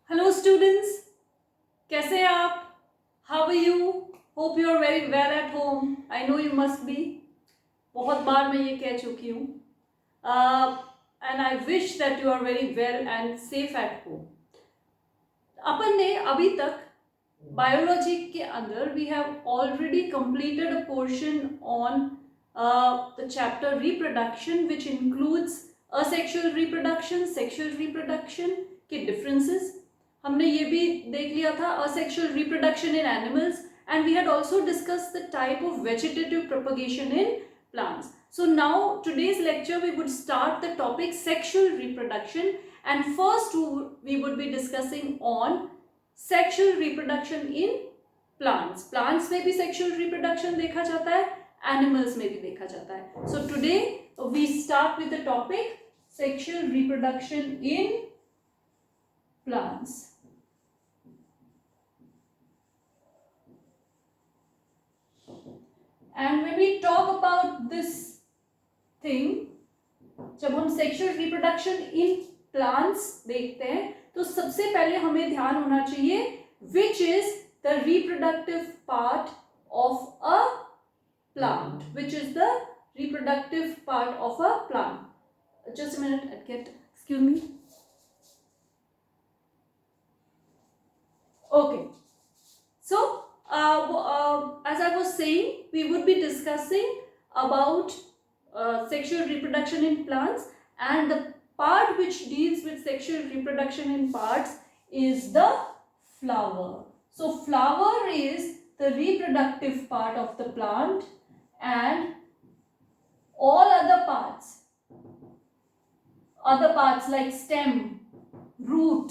Hello students, कैसे हैं आप? How are you? Hope you are very well at home. I know you must be. बहुत बार मैं ये कह चुकी हूँ. And I wish that you are very well and safe at home. अपन ने अभी तक बायोलॉजी के अंदर we have already completed a portion on the chapter reproduction, which includes asexual reproduction, sexual reproduction के differences. हमने ये भी देख लिया था asexual reproduction in animals, and we had also discussed the type of vegetative propagation in plants. So now today's lecture we would start the topic sexual reproduction, and first we would be discussing on sexual reproduction in plants. Plants में भी sexual reproduction देखा जाता है, animals में भी देखा जाता है. So today we start with the topic sexual reproduction in plants. And when we talk about this thing, जब हम सेक्सुअल रिप्रोडक्शन इन प्लांट्स देखते हैं तो सबसे पहले हमें ध्यान होना चाहिए which is the reproductive part of a plant. Which is the reproductive part of a plant. Just a minute, get excuse me. Okay, so as I was saying, we would be discussing about sexual reproduction in plants, and the part which deals with sexual reproduction in parts is the flower. So flower is the reproductive part of the plant, and all other parts like stem, root,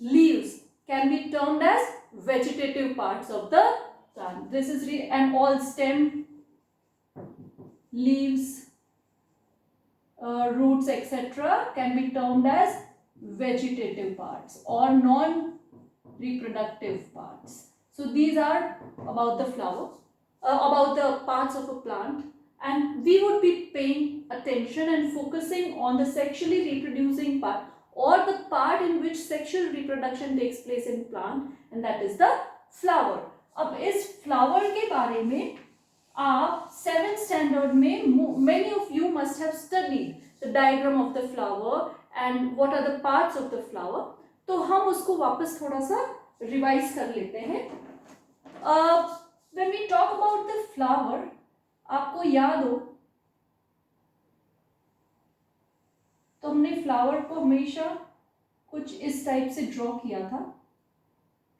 leaves can be termed as vegetative parts of the plant. This is and all stem, leaves, roots etc. can be termed as vegetative parts or non-reproductive parts. So these are about the flower, about the parts of a plant, and we would be paying attention and focusing on the sexually reproducing part, or the part in which sexual reproduction takes place in plant, and that is the flower. अब इस flower के बारे में आप 7th standard में many of you must have studied the diagram of the flower and what are the parts of the flower. तो हम उसको वापस थोड़ा सा रिवाइज कर लेते हैं. when we talk about the flower, आपको याद हो तो हमने फ्लावर को हमेशा कुछ इस टाइप से ड्रॉ किया था,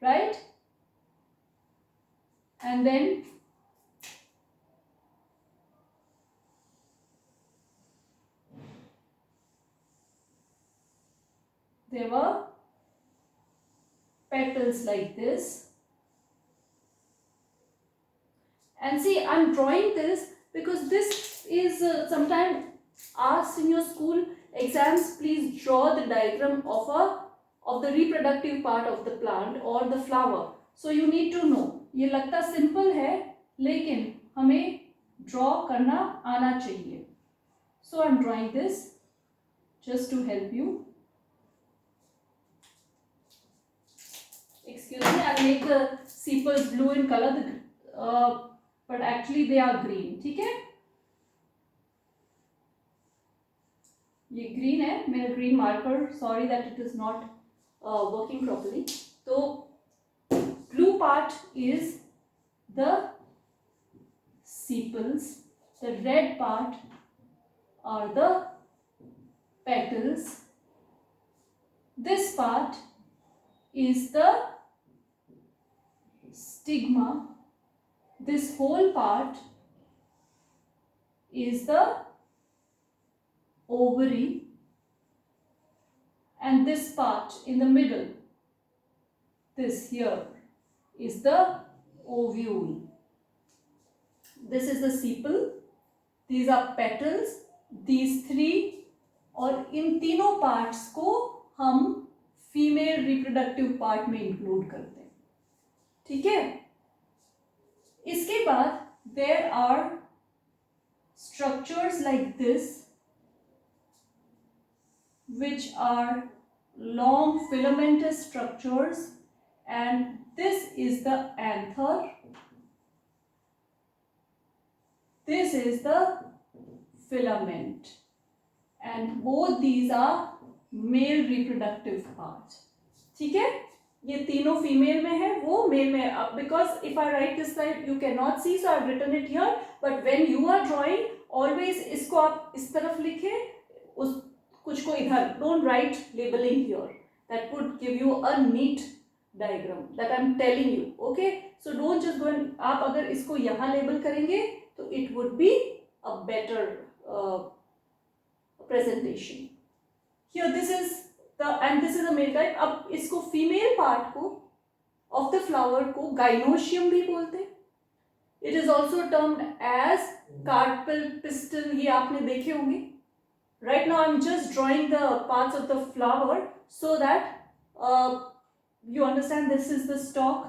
right? And then there were petals like this. And see, I'm drawing this because this is sometimes asked in your school exams. Please draw the diagram of the reproductive part of the plant or the flower. So you need to know. ये लगता simple है लेकिन हमें draw करना आना चाहिए. So I'm drawing this just to help you. Excuse me, I'll make the sepals blue in color, but actually they are green. ठीक है, ये green है, मेरा green marker. Sorry that it is not working properly. तो blue part is the sepals, the red part are the petals, this part is the stigma, this whole part is the ovary, and this part in the middle, this here, is the ovule. This is the sepal, these are petals, these three, और इन तीनों parts को हम female reproductive part में include करते हैं. ठीक है, इसके बाद there are structures like this which are long filamentous structures, and this is the anther. This is the filament, and both these are male reproductive part. ठीक है, ये तीनों फीमेल में है, वो मेल में. अब because if I write this side you can not see, so I have written it here, but when you are drawing always इसको आप इस तरफ लिखें, उस कुछ को इधर. Don't write labelling here, that would give you a neat diagram that I am telling you. Okay, so don't just go and, आप अगर इसको यहाँ लेबल करेंगे तो it would be a better presentation. Here this is the, and this is a male type. अब इसको female part को of the flower को gynoecium भी बोलते हैं. It is also termed as carpel pistil. ये आपने देखे होंगे. Right now I am just drawing the parts of the flower so that you understand. This is the stalk,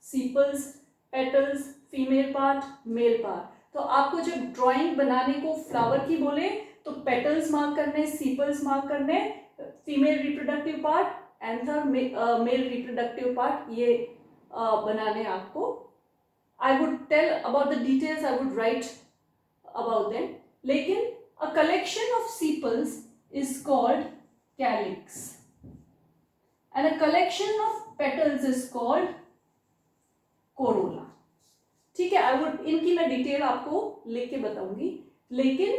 sepals, petals, female part, male part. तो आपको जब drawing बनाने को flower की बोले तो पेटल्स मार्क करने, सीपल्स मार्क करने, female reproductive part, anther male reproductive part, ये बनाने आपको. I would tell about the details, I would write about them. लेकिन a collection of sepals is called calyx and a collection of petals is called corolla. ठीक है, I would, इनकी मैं detail आपको लेके बताऊंगी. लेकिन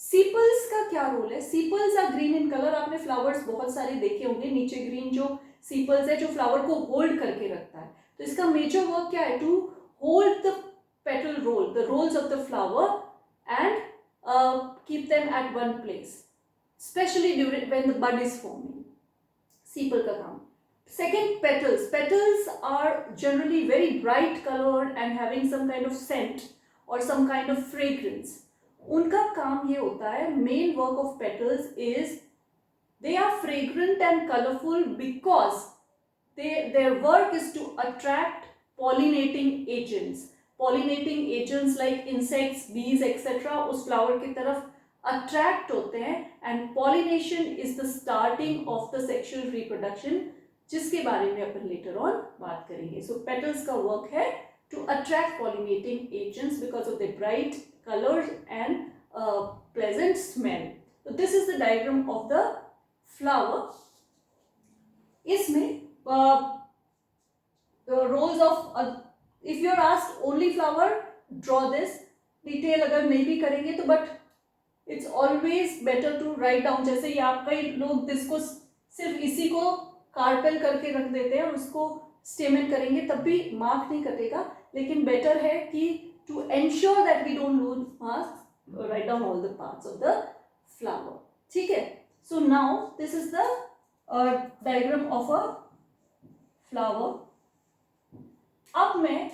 सीपल्स का क्या रोल है? Sepals are green in colour. आपने फ्लावर्स बहुत सारे देखे होंगे, नीचे ग्रीन जो सीपल्स है जो फ्लावर को होल्ड करके रखता है. तो इसका मेजर वर्क क्या है? To hold the petal roll, the rolls of the flower and keep them at one place, specially during when the bud is forming. Sepal का काम. Second, petals. Petals are generally very bright colored and having some kind of scent or some kind of fragrance. उनका काम ये होता है, main work of petals is they are fragrant and colorful because their work is to attract pollinating agents. Pollinating agents like insects, bees, etc. उस flower की तरफ attract होते हैं, and pollination is the starting of the sexual reproduction, जिसके बारे में अपन letter on बात करेंगे. सो पेटल्स का वर्क है to attract pollinating agents because of the bright colours and pleasant smell. तो this is the diagram of the flower. इसमें rolls of, if you are asked only flower, draw this. Detail अगर नहीं भी करेंगे तो but it's always better to write down. जैसे ये आप कई लोग जिसको सिर्फ इसी को कार्पेल करके रख देते हैं और उसको स्टेमन करेंगे तब भी मार्क नहीं कटेगा. लेकिन बेटर है कि to ensure that we don't lose marks, right down all the parts of the flower. ठीक है, so now this is the diagram of a flower. अब मैं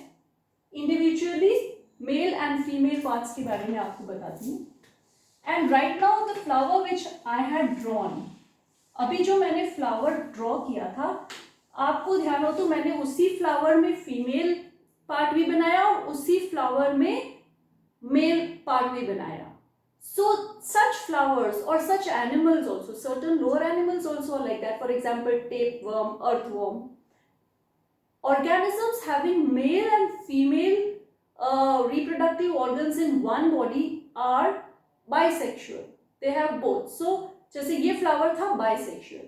individually male and female parts के बारे में आपको बताती हूँ. And right now the flower which I had drawn, अभी जो मैंने फ्लावर ड्रॉ किया था, आपको ध्यान हो तो मैंने उसी फ्लावर में फीमेल पार्ट भी बनाया और उसी फ्लावर में मेल पार्ट भी बनाया. सो सच फ्लावर्स और such animals also, certain lower animals also like that. For example tapeworm, earthworm. Organisms having male and female reproductive organs in one body are bisexual. They have both. So जैसे ये flower था bisexual.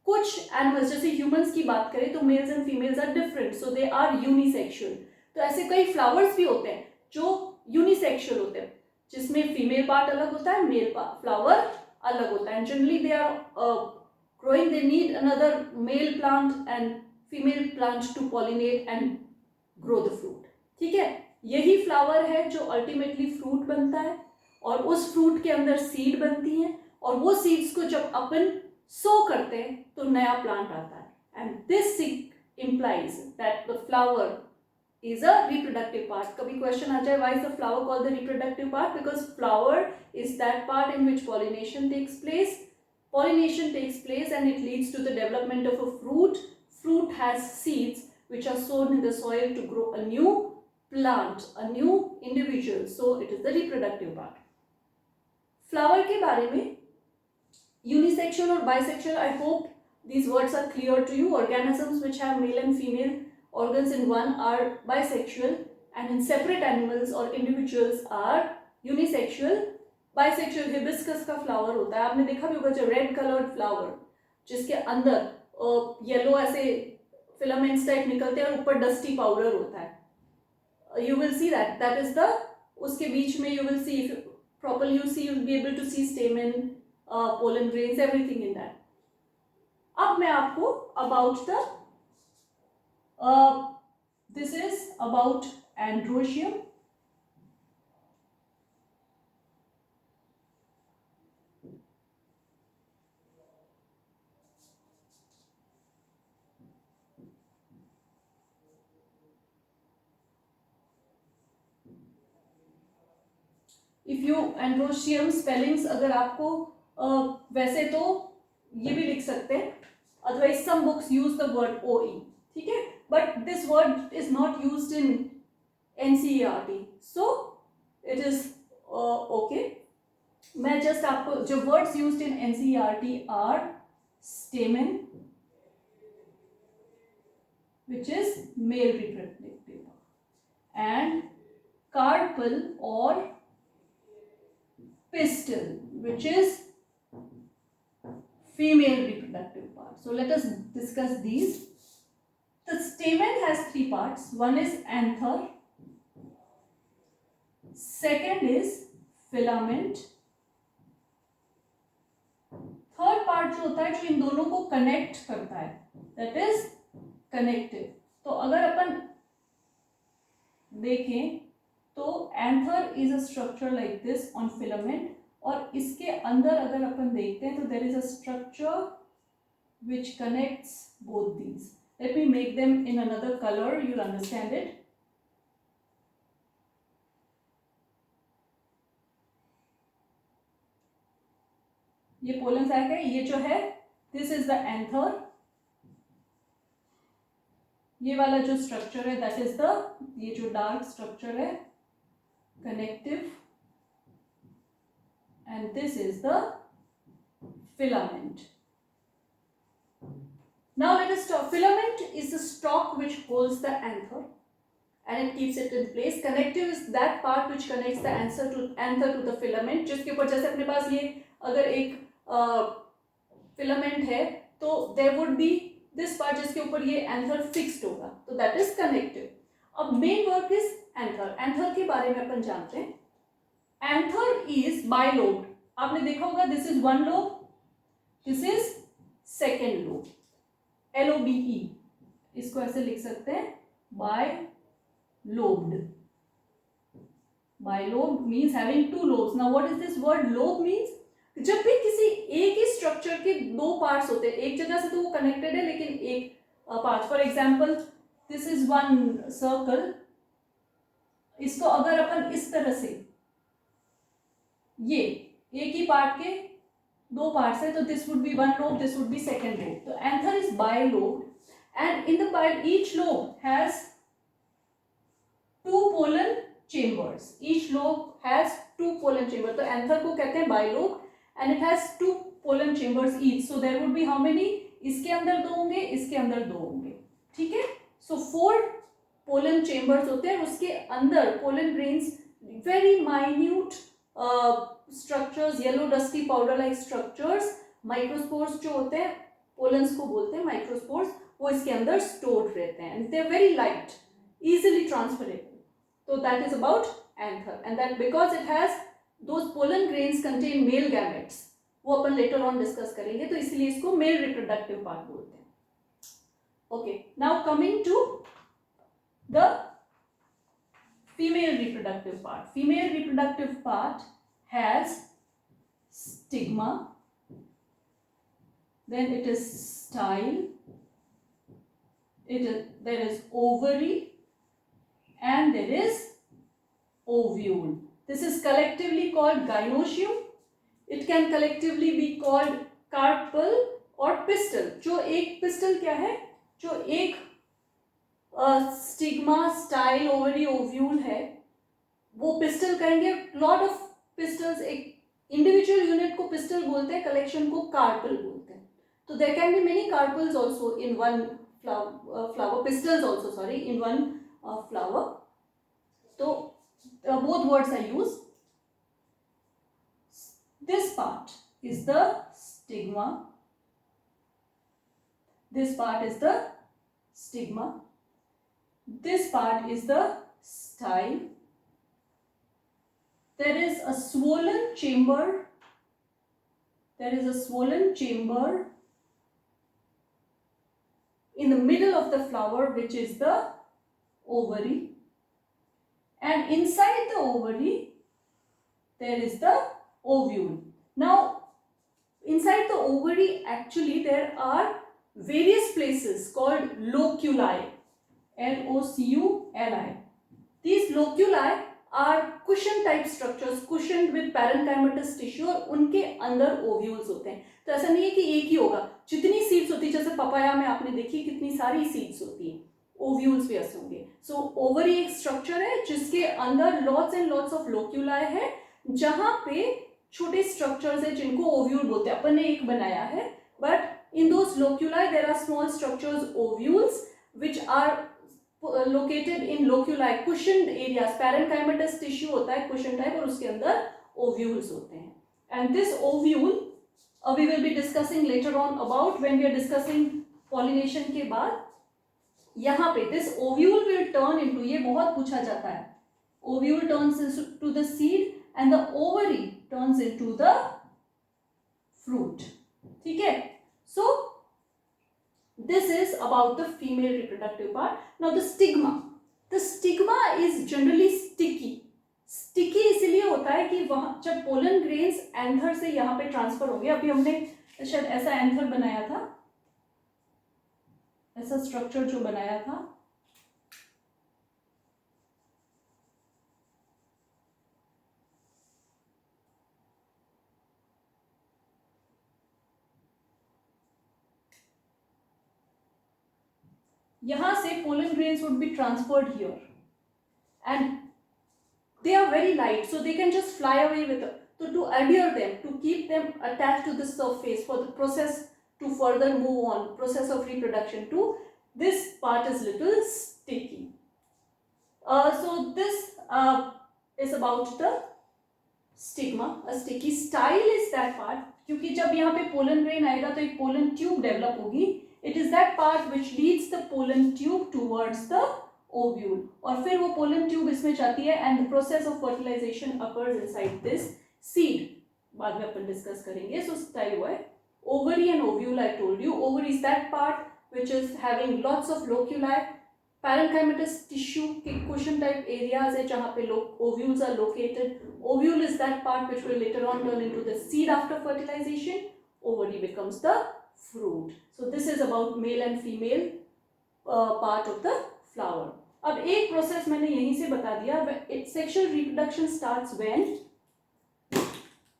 कुछ animals जैसे humans की बात करें तो males and females are different, so they are unisexual. तो ऐसे कई फ्लावर्स भी होते हैं जो यूनिसेक्सुअल होते हैं, जिसमें फीमेल पार्ट अलग होता है, मेल फ्लावर अलग होता है. Generally they are growing, they need another male plant and female plant to pollinate and grow the fruit. ठीक है, यही फ्लावर है जो अल्टीमेटली फ्रूट बनता है और उस फ्रूट के अंदर सीड बनती है और वो सीड्स को जब अपन सो करते हैं तो नया प्लांट आता है. And this implies that the flower is a reproductive part. कभी क्वेश्चन आ जाए, why is the flower called the reproductive part? Because flower is that part in which pollination takes place. Pollination takes place and it leads to the development of a fruit. Fruit has seeds which are sown in the soil to grow a new plant, a new individual. So it is the reproductive part. Flower के बारे में Unisexual or bisexual, I hope these words are clear to you. Organisms which have male and female organs in one are bisexual, and in separate animals or individuals are unisexual. Bisexual hibiscus का flower होता है, आपने देखा भी होगा, जो red coloured flower जिसके अंदर येलो ऐसे फिलामेंट्स टाइप निकलते हैं और ऊपर डस्टी पाउडर होता है. You will see that is the, उसके बीच में you will see, if properly you see, you will be able to see stamen, pollen grains, everything in that. अब मैं आपको about the this is about androecium. If you androecium spellings अगर आपको वैसे तो ये भी लिख सकते हैं, otherwise some books use the word ओई, ठीक है, but this word is not used in NCERT, so it is okay. मैं जस्ट आपको, जो words used in NCERT are stamen which is male reproductive and carpel or pistil which is female reproductive part. So let us discuss these. The stamen has three parts. One is anther, second is filament, third part जो होता है जो इन दोनों को connect करता है, that is connective. तो अगर अपन देखें तो anther is a structure like this on filament, और इसके अंदर अगर अपन देखते हैं तो there is a structure which connects both these. Let me make them in another color, you'll understand it. ये पोलन सैक है, ये जो है दिस इज द एंथर, ये वाला जो स्ट्रक्चर है दैट इज द, ये जो डार्क स्ट्रक्चर है connective, and this is the filament. Now let us talk. Filament is the stalk which holds the anther and it keeps it in place. Connective is that part which connects the anther to the filament, जिसके ऊपर जैसे अपने पास ये अगर एक filament है तो there would be this part जिसके ऊपर ये anther fixed होगा, तो that is connective. अब main work is anther. Anther के बारे में अपन जानते हैं. Anther is bilobed. आपने देखा होगा, this is one lobe, this is second lobe, LOBE, इसको ऐसे लिख सकते हैं, bilobed. Bilobed means having two lobes. Now what is this word lobe means? जब भी किसी एक ही स्ट्रक्चर के दो पार्ट्स होते हैं, एक जगह से तो वो कनेक्टेड है लेकिन एक part, for example this is one circle, इसको अगर अपन इस तरह से, ये एक ही पार्ट के दो पार्ट्स है तो this would be one lobe, this would be second lobe. तो anther is bilobed and in the each lobe has two pollen chambers. Each lobe has two pollen chamber, तो एंथर को कहते हैं bilobe and it has two pollen chambers each. So there would be how many, इसके अंदर दो होंगे, इसके अंदर दो होंगे, ठीक है. सो 4 पोलन चेम्बर्स होते हैं, उसके अंदर pollen grains, very minute structures, yellow dusty powder like structures, microspores जो होते हैं, पोलन्स को बोलते हैं माइक्रोस्पोर्स, वो इसके अंदर स्टोर्ड रहते हैं and they are very light, easily transferable. तो that is about anther and that because it has those pollen grains contain male gametes, वो अपन लेटर ऑन डिस्कस करेंगे, तो इसलिए इसको मेल रिप्रोडक्टिव पार्ट बोलते हैं. Okay, now coming to the female reproductive part. Female reproductive part has stigma, then it is style, there is ovary, and there is ovule. This is collectively called gynoecium. It can collectively be called carpel or pistil. जो एक pistil क्या है, जो एक stigma, style, ovary, ovule है, वो pistil कहेंगे. Lot of pistils एक इंडिविजुअल यूनिट को पिस्टल बोलते हैं, कलेक्शन को कार्पल बोलते हैं. तो there can be many carpels also in one flower, pistils also sorry in one flower. तो both words are used. This part is the stigma. This part is the stigma. This part is the style. There is a swollen chamber. There is a swollen chamber in the middle of the flower, which is the ovary. And inside the ovary, there is the ovule. Now, inside the ovary, actually, there are various places called loculi. Loculi. These loculi are cushion-type structures, cushioned with parenchymatous tissue, और उनके अंदर ovules होते हैं. तो ऐसा नहीं है कि एक ही होगा. जितनी seeds होती है, जैसे पपाया में आपने देखी कितनी सारी seeds होती हैं, ओव्यूल्स भी ऐसे होंगे. सो ओवरी एक स्ट्रक्चर है जिसके अंदर लॉट्स एंड लॉट्स ऑफ लोक्यूलाई है, जहां पे छोटे स्ट्रक्चर्स है जिनको ओव्यूल बोलते हैं. अपन ने एक बनाया है, but in those loculi there are small structures, ovules, which are located in loculi, cushioned areas. Parenchymatous tissue होता है कुशन टाइप, और उसके अंदर ओव्यूल्स होते हैं. And this ovule we will be discussing later on about when we are discussing pollination के बाद. यहाँ पे this ovule will turn into, ये बहुत पूछा जाता है, ovule turns into the seed and the ovary turns into the fruit. ठीक है. So this is about the female reproductive part. Now the stigma is generally sticky. Sticky इसलिए होता है कि वहां जब पोलन ग्रेन्स एंथर से यहाँ पे ट्रांसफर हो गया, अभी हमने शायद ऐसा एंथर बनाया था, ऐसा स्ट्रक्चर जो बनाया था, यहां से pollen grains would be transferred here and they are very light, so they can just fly away with it. So to adhere them, to keep them attached to the surface for the process to further move on, process of reproduction too, this part is little sticky. So this is about the stigma. A sticky style is that part, क्योंकि जब यहाँ पे pollen grain आएगा तो एक pollen tube develop होगी. It is that part which leads the pollen tube towards the ovule, और फिर वो pollen tube इसमें जाती है and the process of fertilization occurs inside this seed. बाद में अपन डिस्कस करेंगे. So style हुआ है ovary and ovule. I told you ovary is that part which is having lots of loculi, parenchymatous tissue के cushion type areas है जहाँ पे ovules are located. Ovule is that part which will later on turn into the seed after fertilization. Ovary becomes the fruit. So this is about male and female part of the flower. अब एक process मैंने यहीं से बता दिया. Sexual reproduction starts when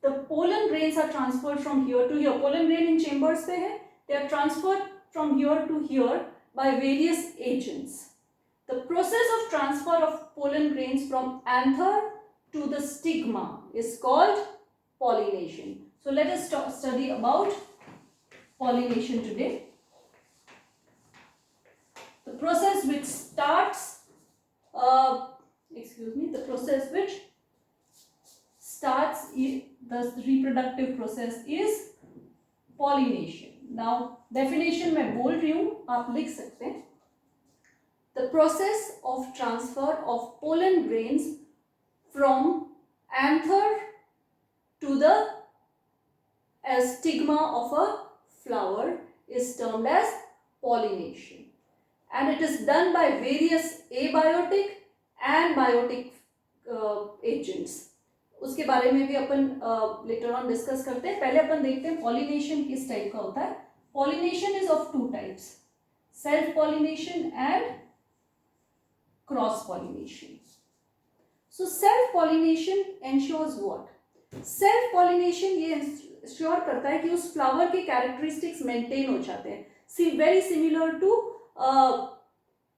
the pollen grains are transferred from here to here. Pollen grain in chambers पे है. They are transferred from here to here by various agents. The process of transfer of pollen grains from anther to the stigma is called pollination. So let us study about pollination today. The process which starts the process which starts the reproductive process is pollination. Now definition मैं बोल रही हूँ, आप लिख सकते हैं. The process of transfer of pollen grains from anther to the stigma of a flower is termed as pollination. And it is done by various abiotic and biotic agents. उसके बारे में भी अपन later on discuss करते हैं. पहले अपन देखते हैं pollination किस टाइप का होता है. Pollination is of two types, self pollination and cross pollination. So self pollination ensures what? Self pollination ये ensure करता है कि उस flower के characteristics maintain हो जाते हैं. See, very similar to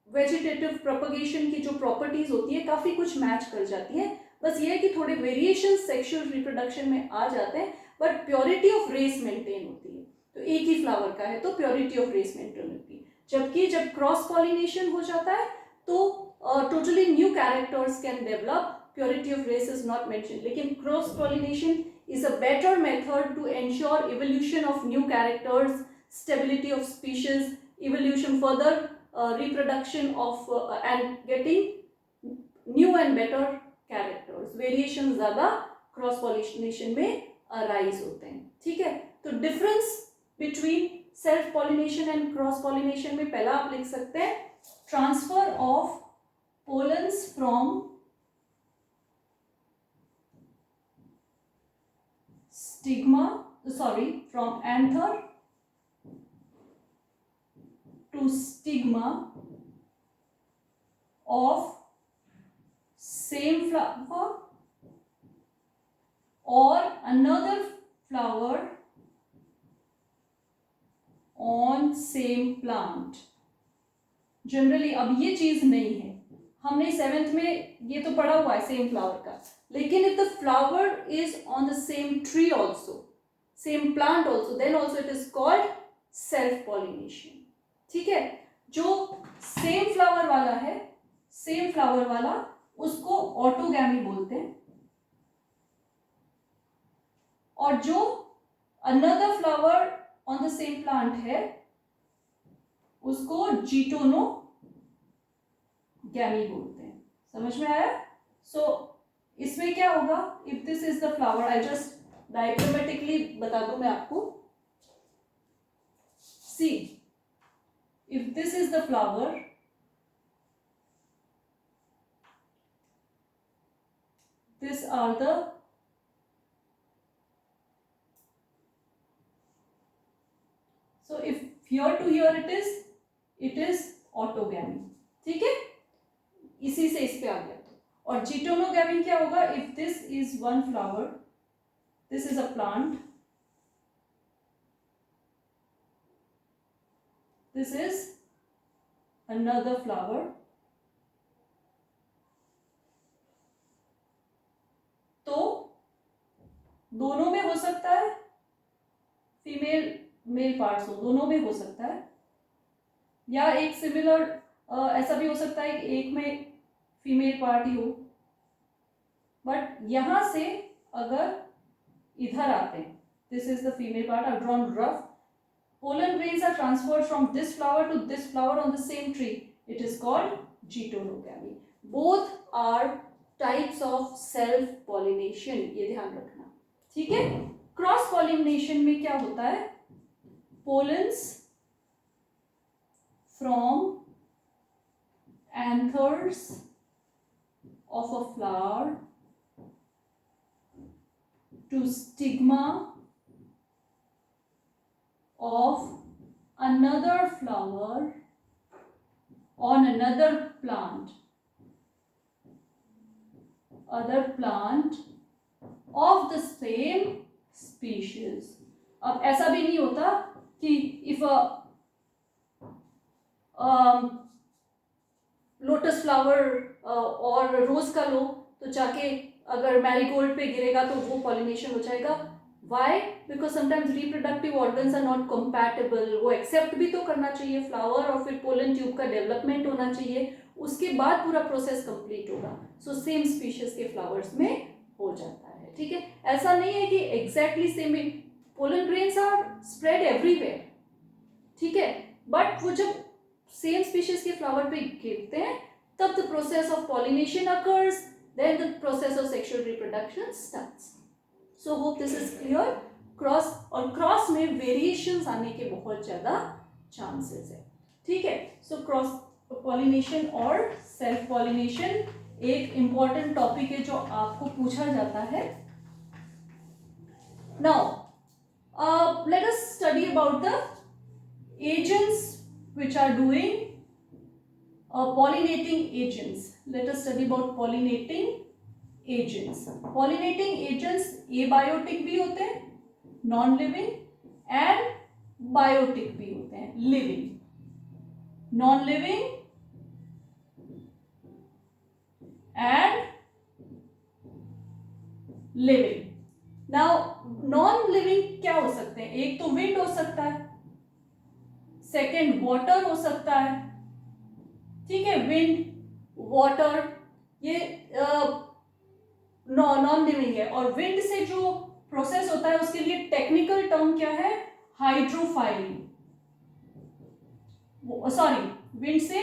vegetative propagation की जो प्रॉपर्टीज होती है काफी कुछ मैच कर जाती है. बस ये है कि थोड़े वेरिएशन सेक्सुअल रिप्रोडक्शन में आ जाते हैं, but purity of race maintain होती है। तो एक ही फ्लावर का है तो प्योरिटी ऑफ रेस मेंटेन होती है। जबकि जब क्रॉस पॉलिनेशन हो जाता है तो totally new characters can develop, purity of race is not mentioned. लेकिन cross pollination is a better method to ensure evolution of new characters, stability of species, evolution further, reproduction of and getting new and better characters. Variation ज़्यादा cross pollination में arise होते हैं। ठीक है, तो difference between self pollination and cross pollination में पहला आप लिख सकते हैं transfer of pollens from from anther to stigma of same flower or another flower on same plant. Generally अब ये चीज नहीं है, हमने 7th में ये तो पढ़ा हुआ है सेम फ्लावर का, लेकिन if the flower is on the same tree also, same plant also, then also it is called self pollination. ठीक है, जो सेम फ्लावर वाला है, सेम फ्लावर वाला उसको ऑटोगैमी बोलते हैं, और जो another flower on the same plant है उसको जीटोनोगैमी बोलते हैं। समझ में आया? सो इसमें क्या होगा, if this is the flower, I just diagrammatically बता दूं मैं आपको। See, if this is the flower, this are the so if here to here it is autogamy। ठीक है, इसी से इस पे आ गया। और जीटोनोगैमी क्या होगा, if this is one flower, this is a plant, this is another flower, तो दोनों में हो सकता है फीमेल मेल पार्ट्स हो, दोनों में हो सकता है, या एक सिमिलर ऐसा भी हो सकता है कि एक में फीमेल पार्ट ही हो। बट यहां से अगर इधर आते हैं, this is the female part, are drawn rough, pollen grains are transferred from this flower to this flower on the same tree, it is called जीटोनोगैमी। both are types of self pollination, ये ध्यान रखना। ठीक है, cross pollination में क्या होता है, pollens from anthers of a flower to stigma of another flower on another plant, other plant of the same species। अब ऐसा भी नहीं होता कि इफ लोटस फ्लावर और रोज का लो तो जाके अगर मैरीगोल्ड पे गिरेगा तो वो पॉलिनेशन हो जाएगा। Why? Because sometimes reproductive organs are not compatible, वो एक्सेप्ट भी तो करना चाहिए फ्लावर, और फिर पोलन ट्यूब का डेवलपमेंट होना चाहिए, उसके बाद पूरा प्रोसेस कंप्लीट होगा। सो सेम स्पीशीज के फ्लावर्स में हो जाता है। ठीक है, ऐसा नहीं है कि exactly same, pollen grains are spread everywhere. ठीक है, बट वो जब सेम स्पीशीज के फ्लावर पे गिरते हैं तब the process of pollination occurs, then the process of sexual reproduction starts. So hope this is clear. Cross, और क्रॉस में वेरिएशंस आने के बहुत ज्यादा चांसेस है। ठीक है, सो क्रॉस पॉलिनेशन और सेल्फ पॉलिनेशन एक इंपॉर्टेंट टॉपिक है जो आपको पूछा जाता है। Now let us study about the agents which are doing pollinating agents. Let us study about pollinating agents. Pollinating agents abiotic भी होते हैं, नॉन लिविंग, एंड बायोटिक भी होते हैं, living. Non living and living. Now non living क्या हो सकते हैं? एक तो विंड हो सकता है, सेकेंड वाटर हो सकता है, ठीक है, विंड, वाटर, ये नॉन लिविंग है। और विंड से जो प्रोसेस होता है उसके लिए टेक्निकल टर्म क्या है? हाइड्रोफाइली। सॉरी, विंड से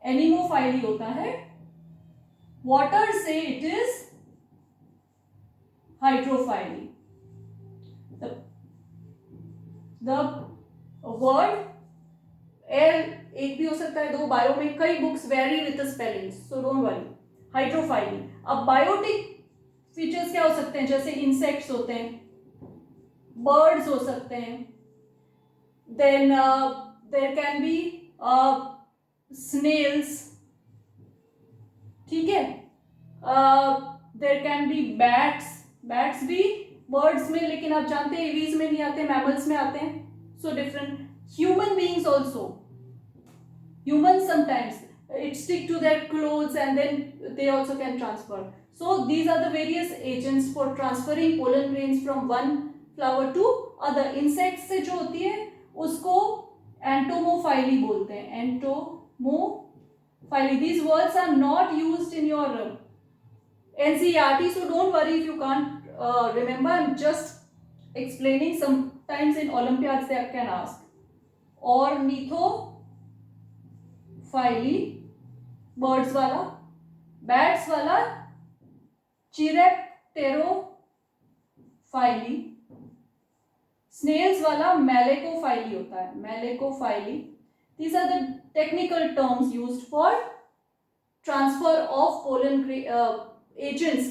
एनिमोफाइली होता है, वाटर से it is hydrophily. The word air एक भी हो सकता है, दो, बायो में कई books vary with the spelling, so don't worry. Hydrophily. अब बायोटिक फीचर्स क्या हो सकते हैं? जैसे इंसेक्ट्स होते हैं, बर्ड्स हो सकते हैं, then there can be snails, ठीक है, there can be bats, bats भी बर्ड्स में, लेकिन आप जानते हैं एवीज में नहीं आते, मैमल्स में आते हैं, so different. Human beings also, humans sometimes it stick to their clothes and then they also can transfer. So these are the various agents for transferring pollen grains from one flower to other. Insects से जो होती है उसको entomophily बोलते हैं, entomophily. These words are not used in your NCERT, so don't worry if you can't remember. I'm just explaining. Sometimes in Olympiads they can ask. Ornitho फाइली birds वाला, bats वाला चिरेप्टेरोफाइली, स्नेल्स वाला मेलेकोफाइली होता है, मेलेकोफाइली. These are the technical terms used for transfer of pollen agents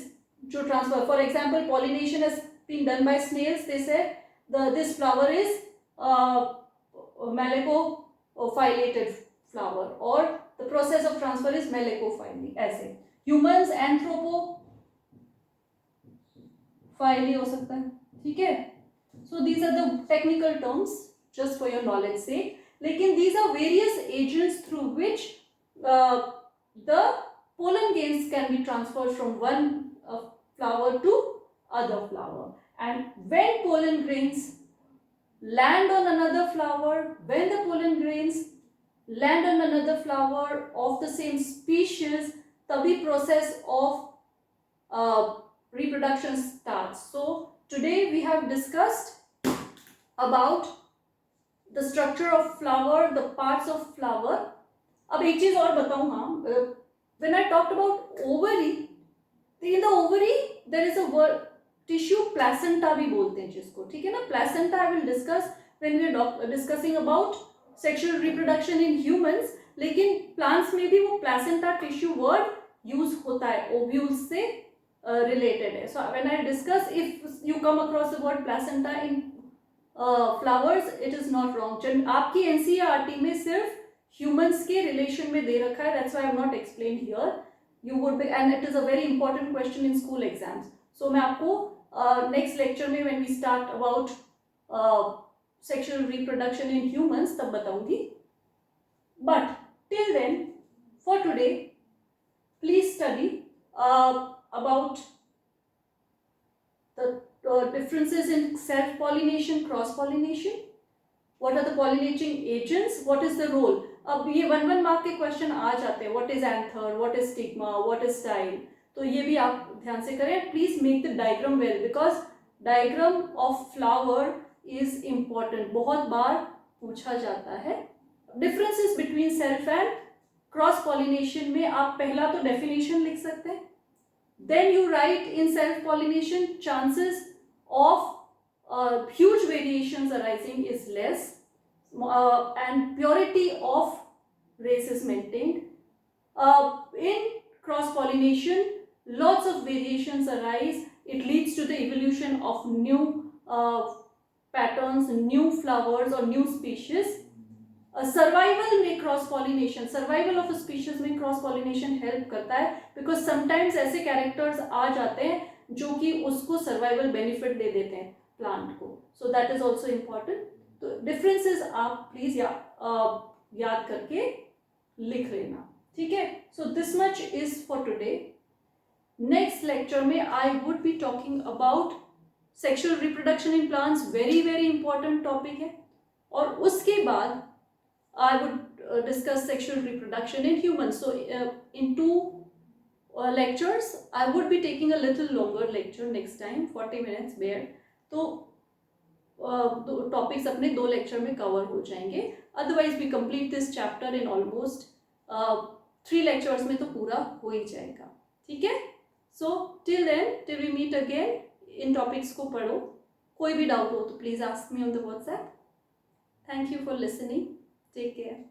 to transfer. For example, pollination has been done by snails. They said this flower is melecophyllated flower, or the process of transfer is melecophyly. ऐसे humans anthropophyly हो सकता है, ठीक है. So these are the technical terms just for your knowledge sake. लेकिन these are various agents through which the pollen grains can be transferred from one flower to other flower. And when pollen grains land on another flower, when the pollen grains land on another flower of the same species, तभी process of reproduction starts. So today we have discussed about the structure of flower, the parts of flower. अब एक चीज और बताऊं, हाँ, when I talked about ovary, in the ovary there is a word tissue, placenta भी बोलते हैं जिसको, ठीक है ना. Placenta I will discuss when we are discussing about sexual reproduction in humans. लेकिन plants में भी वो placenta tissue word use होता है, ovules से related है. So when I discuss, if you come across the word placenta in flowers, it is not wrong. आपकी NCERT में सिर्फ humans के relation में दे रखा है, that's why I have not explained here. You would be, and it is a very important question in school exams. So मैं आपको next lecture में when we start about sexual reproduction in humans तब बताऊंगी. But till then, for today, please study about the differences in self-pollination, cross-pollination. What are the pollinating agents? What is the role? अब ये 1 mark के question आ जाते हैं. What is anther? What is stigma? What is style? तो ये भी आप ध्यान से करें. Please make the diagram well, because diagram of flower is important. बहुत बार पूछा जाता है. Differences between self and cross pollination में आप पहला तो definition लिख सकते हैं. Then you write in self pollination chances of huge variations arising is less, and purity of race is maintained. In cross pollination, lots of variations arise. It leads to the evolution of new patterns, new flowers or new species. Survival में cross pollination, survival of species में cross pollination help करता है, because sometimes ऐसे characters आ जाते हैं जो कि उसको सर्वाइवल बेनिफिट दे देते हैं प्लांट को. So that is also important. तो डिफरेंसेस आप प्लीज याद करके लिख लेना, ठीक है. So this much is for today. Next lecture में I would be talking about sexual reproduction in plants, very very important topic है. और उसके बाद I would discuss sexual reproduction in humans. So in 2 lectures I would be taking a little longer lecture next time, 40 minutes bear. तो topics अपने 2 lecture में cover हो जाएंगे. Otherwise we complete this chapter in almost 3 lectures में तो पूरा हो ही जाएगा. ठीक है. So till then, till we meet again, इन टॉपिक्स को पढ़ो. कोई भी डाउट हो तो please ask me on the WhatsApp. Thank you for listening. Take care.